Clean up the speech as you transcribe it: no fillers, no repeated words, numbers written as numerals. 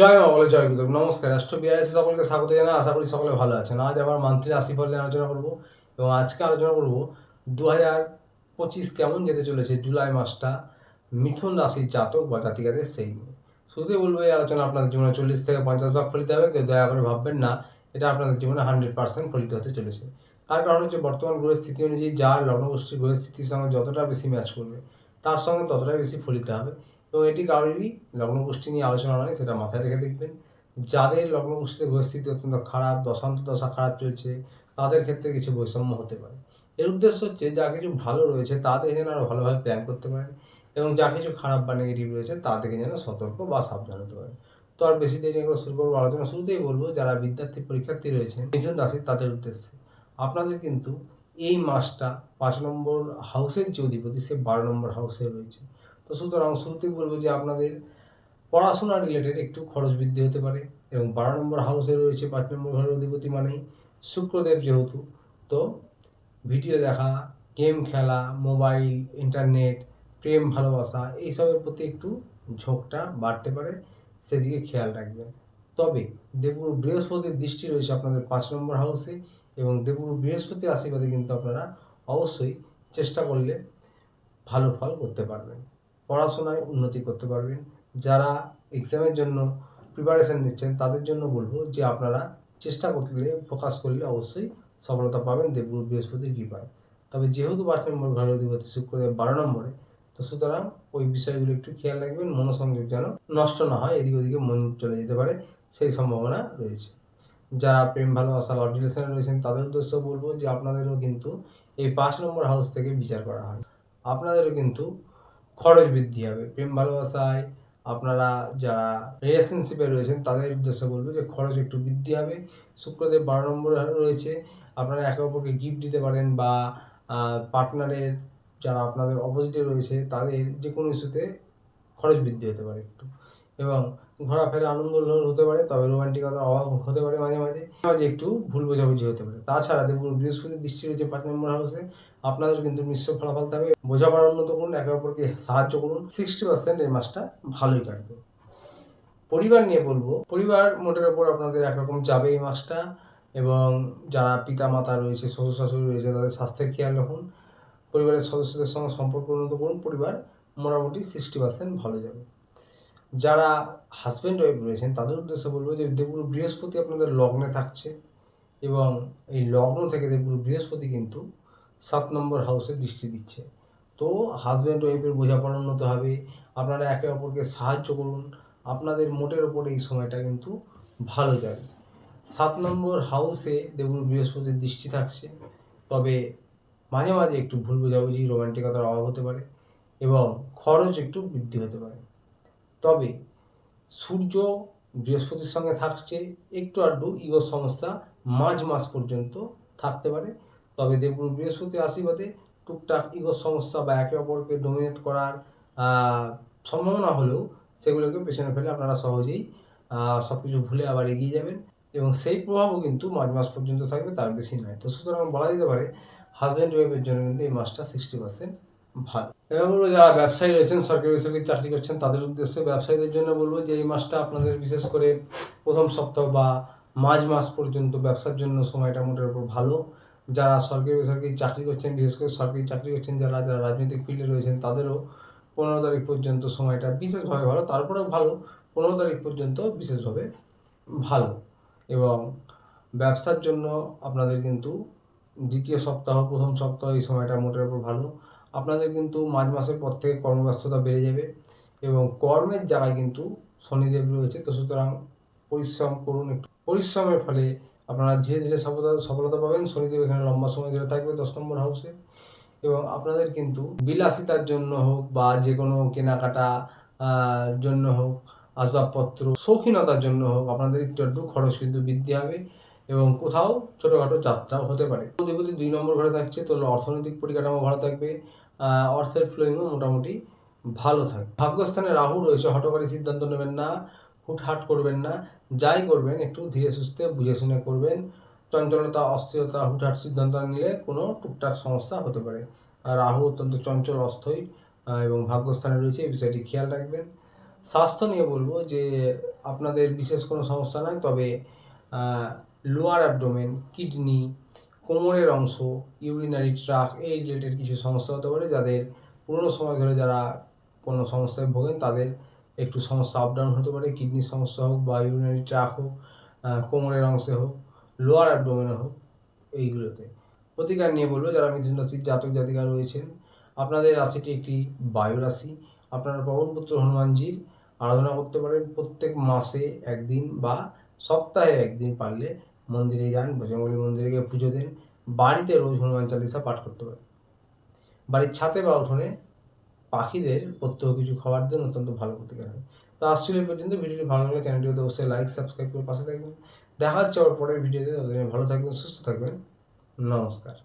জয় মা বলে জয় গুরুদেব। নমস্কার। রাষ্ট্র বিআরএসি সকলকে স্বাগত জানাই। আশা করি সকলে ভালো আছেন। আজ আবার মান্থলি রাশিফল নিয়ে আলোচনা করব এবং আজকে আলোচনা করব 2025 কেমন যেতে চলেছে জুলাই মাসটা মিথুন রাশির জাতক বা জাতিকাদের সেই নিয়ে। শুরুতেই বলবো এই আলোচনা আপনাদের জীবনে 40 থেকে 50 ভাগ ফলিত হবে। কেউ দয়া করে ভাববেন না এটা আপনাদের জীবনে 100% ফলিত হতে চলেছে। তার কারণ হচ্ছে বর্তমান গ্রহের স্থিতি অনুযায়ী যার লগ্নগোষ্ঠীর গ্রহের স্থিতির সঙ্গে যতটা বেশি ম্যাচ করবে তার সঙ্গে ততটাই বেশি ফলিত হবে। এবং এটি কারোরই লগ্নগোষ্ঠী নিয়ে আলোচনা নয়, সেটা মাথায় রেখে দেখবেন। যাদের লগ্নগোষ্ঠীতে গ্রহস্থিতি অত্যন্ত খারাপ, দশা খারাপ চলছে, তাদের ক্ষেত্রে কিছু বৈষম্য হতে পারে। এর উদ্দেশ্য হচ্ছে যা কিছু ভালো রয়েছে তা দেখে যেন আরও ভালোভাবে প্ল্যান করতে পারেন এবং যা কিছু খারাপ বা নেগেটিভ রয়েছে তা থেকে যেন সতর্ক বা সাবধান হতে পারেন। তো আর বেশি দেরি করে শুরু করবো আলোচনা। শুরুতেই বলবো যারা পরীক্ষার্থী রয়েছেন মিথুন রাশির তাদের উদ্দেশ্যে আপনাদের কিন্তু এই মাসটা 5 নম্বর হাউসের যে অধিপতি সে 12 নম্বর হাউসে রয়েছে। তো সুতরাং শুরুতেই বলবো যে আপনাদের পড়াশোনা রিলেটেড একটু খরচ বৃদ্ধি হতে পারে এবং 12 নম্বর হাউসে রয়েছে 5 নম্বর ঘরের অধিপতি মানেই শুক্রদেব যেহেতু, তো ভিডিও দেখা, গেম খেলা, মোবাইল, ইন্টারনেট, প্রেম ভালোবাসা এইসবের প্রতি একটু ঝোঁকটা বাড়তে পারে, সেদিকে খেয়াল রাখবেন। তবে দেবগুরু বৃহস্পতির দৃষ্টি রয়েছে আপনাদের 5 নম্বর হাউসে এবং দেবগুরু বৃহস্পতির আশীর্বাদে কিন্তু আপনারা অবশ্যই চেষ্টা করলে ভালো ফল করতে পারবেন, পড়াশোনায় উন্নতি করতে পারবেন। যারা এক্সামের জন্য প্রিপারেশান নিচ্ছেন তাদের জন্য বলবো যে আপনারা চেষ্টা করলে ফোকাস করলে অবশ্যই সফলতা পাবেন দেবগুরু বৃহস্পতির কৃপায়। তবে যেহেতু 5 নম্বর ঘরের অধিপতি শুক্রদেব 12 নম্বরে, তো সুতরাং ওই বিষয়গুলো একটু খেয়াল রাখবেন, মনোসংযোগ যেন নষ্ট না হয়, এদিক ওদিকে মন চলে যেতে পারে সেই সম্ভাবনা রয়েছে। যারা প্রেম ভালোবাসা লভ রিলেশনে রয়েছেন তাদের উদ্দেশ্য বলবো যে আপনাদেরও কিন্তু এই 5 নম্বর হাউস থেকে বিচার করা হয়, আপনাদেরও কিন্তু খরচ বৃদ্ধি হবে। প্রেম ভালোবাসায় আপনারা যারা রিলেশনশিপে রয়েছেন তাদের উদ্দেশ্যে বলবো যে খরচ একটু বৃদ্ধি হবে। শুক্রদেব 12 নম্বরে রয়েছে, আপনারা একে অপরকে গিফট দিতে পারেন বা পার্টনারের যারা আপনাদের অপোজিটে রয়েছে তাদের যে কোনো ইস্যুতে খরচ বৃদ্ধি হতে পারে একটু, এবং ঘোরাফেরা আনন্দ হতে পারে, তবে রোমান্টিকতার অভাব হতে পারে মাঝে মাঝে মাঝে একটু ভুল বোঝাবুঝি হতে পারে। তাছাড়া দেবগুরু বৃহস্পতির দৃষ্টি রয়েছে 5 নম্বর হাউসে, আপনাদের কিন্তু মিশ্র ফলাফল থাকবে। বোঝাপড়া উন্নত করুন, একে অপরকে সাহায্য করুন, 60% এই মাসটা ভালোই কাটবে। পরিবার নিয়ে বলবো, পরিবার মোটের ওপর আপনাদের একরকম যাবে এই মাসটা, এবং যারা পিতা মাতা রয়েছে, শ্বশুর শাশুড়ি রয়েছে তাদের স্বাস্থ্যের খেয়াল রাখুন, পরিবারের সদস্যদের সঙ্গে সম্পর্ক উন্নত করুন, পরিবার মোটামুটি 60% ভালো যাবে। যারা হাজব্যান্ড ওয়াইফ রয়েছেন তাদের উদ্দেশ্যে বলবো যে দেবগুরু বৃহস্পতি আপনাদের লগ্নে থাকছে এবং এই লগ্ন থেকে দেবগুরু বৃহস্পতি কিন্তু 7 নম্বর হাউসে দৃষ্টি দিচ্ছে। তো হাজব্যান্ড ওয়াইফের বোঝাপড়া উন্নত হবে, আপনারা একে অপরকে সাহায্য করুন, আপনাদের মোটের ওপরে এই সময়টা কিন্তু ভালো যাবে। 7 নম্বর হাউসে দেবগুরু বৃহস্পতির দৃষ্টি থাকছে, তবে মাঝে মাঝে একটু ভুল বোঝাবুঝি রোমান্টিকতার অভাব হতে পারে এবং খরচ একটু বৃদ্ধি হতে পারে। তবে সূর্য বৃহস্পতির সঙ্গে থাকছে, একটু আধটু ইগোর সমস্যা মাঝ মাস পর্যন্ত থাকতে পারে। তবে দেবগুরু বৃহস্পতির আশীর্বাদে টুকটাক ইগোর সমস্যা বা একে অপরকে ডোমিনেট করার সম্ভাবনা হলেও সেগুলোকে পেছনে ফেলে আপনারা সহজেই সব কিছু ভুলে আবার এগিয়ে যাবেন এবং সেই প্রভাবও কিন্তু মাঝ মাস পর্যন্ত থাকবে, তার বেশি নয়। তো সুতরাং বলা যেতে পারে হাজব্যান্ড ওয়াইফের জন্য কিন্তু এই মাসটা 60% ভালো। এবার বলবো যারা ব্যবসায়ী রয়েছেন, সরকারি বেসরকারি চাকরি করছেন তাদের উদ্দেশ্যে ব্যবসায়ীদের জন্য বলবো যে এই মাসটা আপনাদের বিশেষ করে প্রথম সপ্তাহ বা মাঝ মাস পর্যন্ত ব্যবসার জন্য সময়টা মোটের উপর ভালো। যারা সরকারি বেসরকারি চাকরি করছেন, বিশেষ করে সরকারি চাকরি করছেন যারা যারা রাজনৈতিক ফিল্ডে রয়েছেন তাদেরও 15 তারিখ পর্যন্ত সময়টা বিশেষভাবে ভালো, তারপরেও ভালো, 15 তারিখ পর্যন্ত বিশেষভাবে ভালো। এবং ব্যবসার জন্য আপনাদের কিন্তু দ্বিতীয় সপ্তাহ প্রথম সপ্তাহ এই সময়টা মোটের উপর ভালো। আপনাদের কিন্তু মাঝ মাসের পর থেকে কর্মব্যস্ততা বেড়ে যাবে এবং কর্মের জায়গায় কিন্তু শনিদেব রয়েছে, তো সুতরাং পরিশ্রম করুন। একটু পরিশ্রমের ফলে আপনারা ধীরে ধীরে সফলতা পাবেন। শনিদেব এখানে লম্বা সময় ধরে থাকবে 10 নম্বর হাউসে এবং আপনাদের কিন্তু বিলাসিতার জন্য হোক বা যে কোনো কেনাকাটা জন্য হোক, আসবাবপত্র শৌখিনতার জন্য হোক, আপনাদের একটু একটু খরচ কিন্তু বৃদ্ধি হবে এবং কোথাও ছোটোখাটো যাত্রাও হতে পারে। অধিপতি 2 নম্বর ঘরে থাকছে, তো অর্থনৈতিক পরিকাঠামো ভালো থাকবে, অর্থের ফ্লোইংও মোটামুটি ভালো থাকবে। ভাগ্যস্থানে রাহু রয়েছে, হঠকারী সিদ্ধান্ত নেবেন না, হুটহাট করবেন না, যাই করবেন একটু ধীরে সুস্থে বুঝে শুনে করবেন। চঞ্চলতা, অস্থিরতা, হুটহাট সিদ্ধান্ত নিলে কোনো টুকটাক সমস্যা হতে পারে। আর রাহু অত্যন্ত চঞ্চল, অস্থির এবং ভাগ্যস্থানে রয়েছে, এই বিষয়টি খেয়াল রাখবেন। স্বাস্থ্য নিয়ে বলবো যে আপনাদের বিশেষ কোনো সমস্যা নাই, তবে লোয়ার অ্যাবডোমেন, কিডনি, কোমরের অংশ, ইউরিনারি ট্র্যাক্ট এই রিলেটেড কিছু সমস্যা হতে পারে। যাদের পুরনো সময় ধরে যারা কোনো সমস্যায় ভোগেন তাদের একটু সমস্যা আপ ডাউন হতে পারে, কিডনির সমস্যা হোক বা ইউরিনারি ট্র্যাক্ট হোক, কোমরের অংশে হোক, লোয়ার অ্যাবডোমেনে হোক, এইগুলোতে। প্রতিকার নিয়ে বলবো যারা মিথুন রাশির জাতক জাতিকা রয়েছেন, আপনাদের রাশিটি একটি বায়ু রাশি। আপনারা পবনপুত্র হনুমানজির আরাধনা করতে পারেন। প্রত্যেক মাসে একদিন বা সপ্তাহে একদিন পারলে মন্দিরে যান, বজরংবলী মন্দিরে গিয়ে পুজো দেন। বাড়িতে রোজ হনুমান চালিসা পাঠ করতে পারেন। বাড়ির ছাদে বা উঠোনে পাখিদের প্রত্যহ কিছু খাবার দেন, অত্যন্ত ভালো প্রতিকার হয়। তো আসছিল এই পর্যন্ত। ভিডিওটি ভালো লাগলে চ্যানেলটিতে অবশ্যই লাইক সাবস্ক্রাইব করে পাশে থাকবেন। দেখা হচ্ছে আবার পরের ভিডিওতে। ততদিনে ভালো থাকবেন, সুস্থ থাকবেন। নমস্কার।